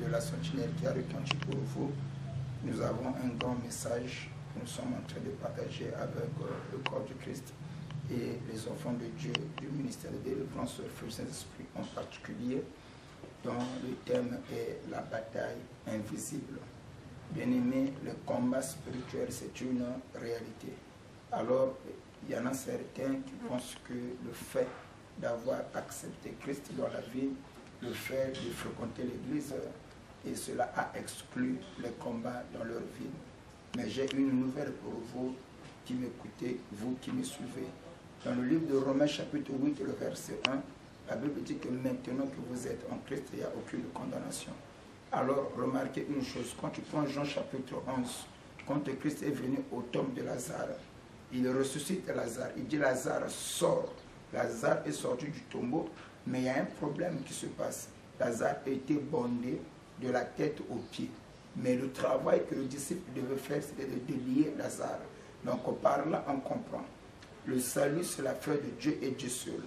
de la sentinelle qui a retenti pour vous. Nous avons un grand message que nous sommes en train de partager avec le corps du Christ et les enfants de Dieu du ministère de délivrance sur le feu Saint-Esprit en particulier, dont le thème est la bataille invisible. Bien-aimés, le combat spirituel, c'est une réalité. Alors, il y en a certains qui pensent que le fait d'avoir accepté Christ dans la vie, le fait de fréquenter l'église, et cela a exclu les combats dans leur vie. Mais j'ai une nouvelle pour vous qui m'écoutez, vous qui me suivez. Dans le livre de Romains chapitre 8, le verset 1, la Bible dit que maintenant que vous êtes en Christ, il n'y a aucune condamnation. Alors, remarquez une chose, quand tu prends Jean chapitre 11, quand Christ est venu au tombe de Lazare, il ressuscite Lazare, il dit Lazare sort. Lazare est sorti du tombeau, mais il y a un problème qui se passe. Lazare a été bondé de la tête aux pieds. Mais le travail que le disciple devait faire, c'était de délier Lazare. Donc par là, on comprend. Le salut, c'est l'affaire de Dieu et Dieu seul.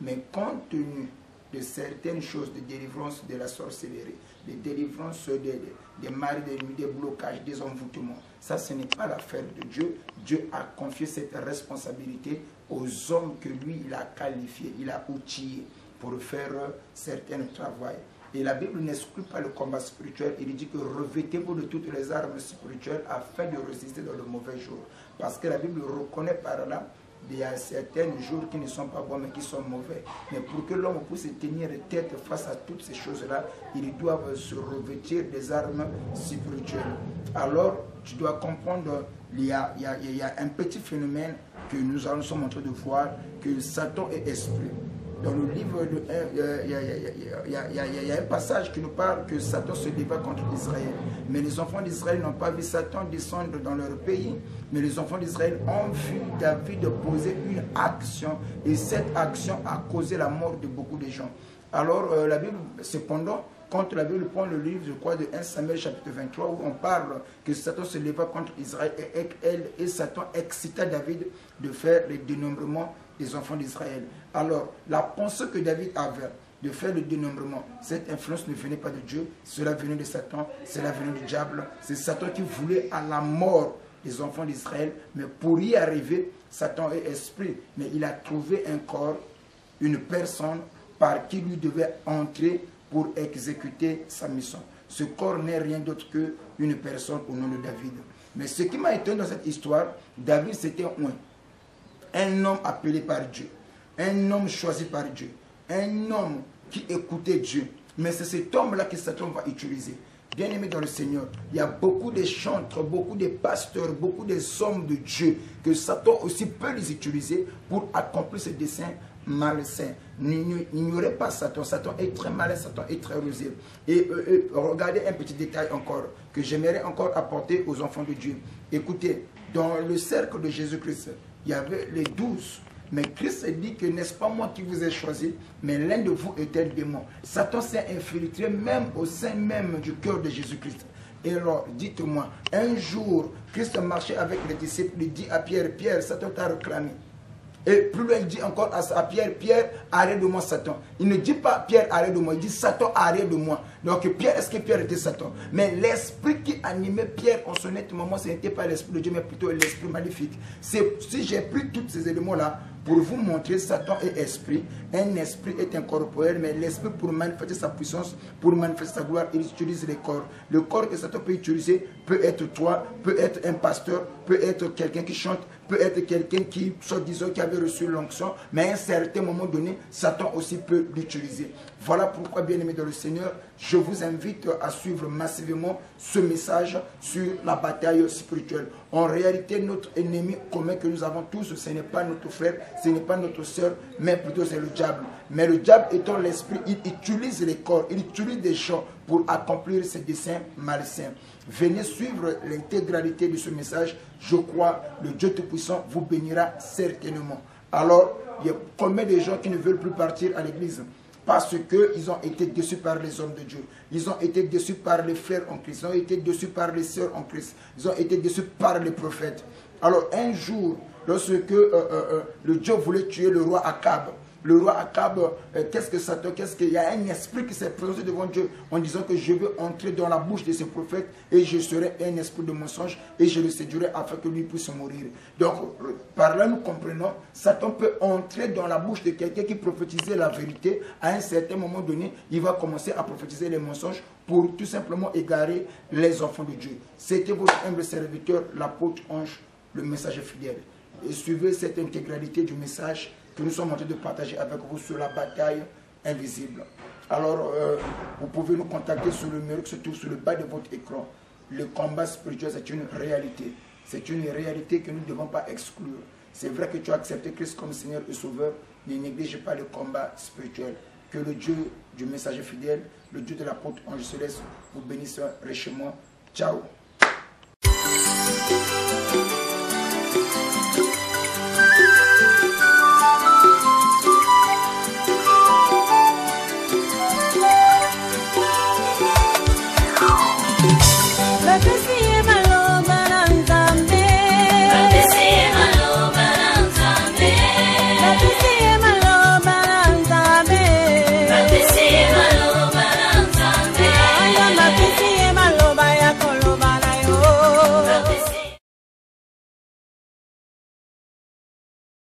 Mais compte tenu de certaines choses, de délivrance de la sorcellerie, de délivrance des maris de nuit, des blocages, des envoûtements, ça, ce n'est pas l'affaire de Dieu. Dieu a confié cette responsabilité aux hommes que lui, il a qualifiés, il a outillés pour faire certains travaux. Et la Bible n'exclut pas le combat spirituel. Il dit que revêtez-vous de toutes les armes spirituelles afin de résister dans le mauvais jour. Parce que la Bible reconnaît par là il y a certains jours qui ne sont pas bons mais qui sont mauvais. Mais pour que l'homme puisse tenir tête face à toutes ces choses-là, ils doivent se revêtir des armes spirituelles. Alors, tu dois comprendre, il y a un petit phénomène que nous sommes en train de voir, que Satan est esprit. Dans le livre, il y a un passage qui nous parle que Satan se débat contre Israël. Mais les enfants d'Israël n'ont pas vu Satan descendre dans leur pays. Mais les enfants d'Israël ont vu David poser une action. Et cette action a causé la mort de beaucoup de gens. Alors la Bible, cependant, quand la Bible prend le livre, je crois, de 1 Samuel chapitre 23, où on parle que Satan se leva contre Israël et Satan excita David de faire le dénombrement des enfants d'Israël. Alors, la pensée que David avait de faire le dénombrement, cette influence ne venait pas de Dieu, cela venait de Satan, cela venait du diable. C'est Satan qui voulait à la mort des enfants d'Israël, mais pour y arriver, Satan est esprit, mais il a trouvé un corps, une personne par qui lui devait entrer pour exécuter sa mission. Ce corps n'est rien d'autre qu'une personne au nom de David. Mais ce qui m'a étonné dans cette histoire, David c'était un homme appelé par Dieu, un homme choisi par Dieu, un homme qui écoutait Dieu. Mais c'est cet homme-là que Satan va utiliser. Bien-aimé dans le Seigneur, il y a beaucoup de chantres, beaucoup de pasteurs, beaucoup des hommes de Dieu que Satan aussi peut les utiliser pour accomplir ses desseins malsains. N'ignorez pas Satan. Satan est très malin, Satan est très rusé. Et regardez un petit détail encore que j'aimerais encore apporter aux enfants de Dieu. Écoutez, dans le cercle de Jésus-Christ, il y avait les 12. Mais Christ dit que n'est-ce pas moi qui vous ai choisi, mais l'un de vous était le démon. Satan s'est infiltré même au sein même du cœur de Jésus-Christ. Et alors, dites-moi, un jour, Christ marchait avec les disciples, il dit à Pierre, Pierre, Satan t'a réclamé. Et plus loin, il dit encore à Pierre, Pierre, arrête de moi, Satan. Il ne dit pas Pierre, arrête de moi, il dit Satan, arrête de moi. Donc Pierre, est-ce que Pierre était Satan? Mais l'esprit qui animait Pierre en ce moment, ce n'était pas l'esprit de Dieu, mais plutôt l'esprit maléfique. Si j'ai pris tous ces éléments-là pour vous montrer, Satan est esprit. Un esprit est incorporel, mais l'esprit, pour manifester sa puissance, pour manifester sa gloire, il utilise les corps. Le corps que Satan peut utiliser peut être toi, peut être un pasteur, peut être quelqu'un qui chante, peut être quelqu'un qui, soit disons, qui avait reçu l'onction, mais à un certain moment donné, Satan aussi peut l'utiliser. Voilà pourquoi, bien-aimés dans le Seigneur, je vous invite à suivre massivement ce message sur la bataille spirituelle. En réalité, notre ennemi commun que nous avons tous, ce n'est pas notre frère, ce n'est pas notre soeur, mais plutôt c'est le diable. Mais le diable étant l'esprit, il utilise les corps, il utilise des gens pour accomplir ses desseins malsains. Venez suivre l'intégralité de ce message. Je crois, le Dieu Tout-Puissant vous bénira certainement. Alors, il y a combien de gens qui ne veulent plus partir à l'église? Parce qu'ils ont été déçus par les hommes de Dieu. Ils ont été déçus par les frères en Christ. Ils ont été déçus par les sœurs en Christ. Ils ont été déçus par les prophètes. Alors un jour, lorsque le Dieu voulait tuer le roi Akab, le roi Akab, qu'est-ce que Satan, qu'est-ce qu'il y a un esprit qui s'est présenté devant Dieu en disant que je veux entrer dans la bouche de ce prophète et je serai un esprit de mensonge et je le séduirai afin que lui puisse mourir. Donc, par là, nous comprenons, Satan peut entrer dans la bouche de quelqu'un qui prophétisait la vérité. À un certain moment donné, il va commencer à prophétiser les mensonges pour tout simplement égarer les enfants de Dieu. C'était votre humble serviteur, l'apôtre Ange, le messager fidèle. Et suivez cette intégralité du message que nous sommes en train de partager avec vous sur la bataille invisible. Alors, vous pouvez nous contacter sur le numéro qui se trouve sur le bas de votre écran. Le combat spirituel, c'est une réalité. C'est une réalité que nous ne devons pas exclure. C'est vrai que tu as accepté Christ comme Seigneur et Sauveur. Ne néglige pas le combat spirituel. Que le Dieu du messager fidèle, le Dieu de l'apôtre Ange Céleste vous bénisse richement. Ciao.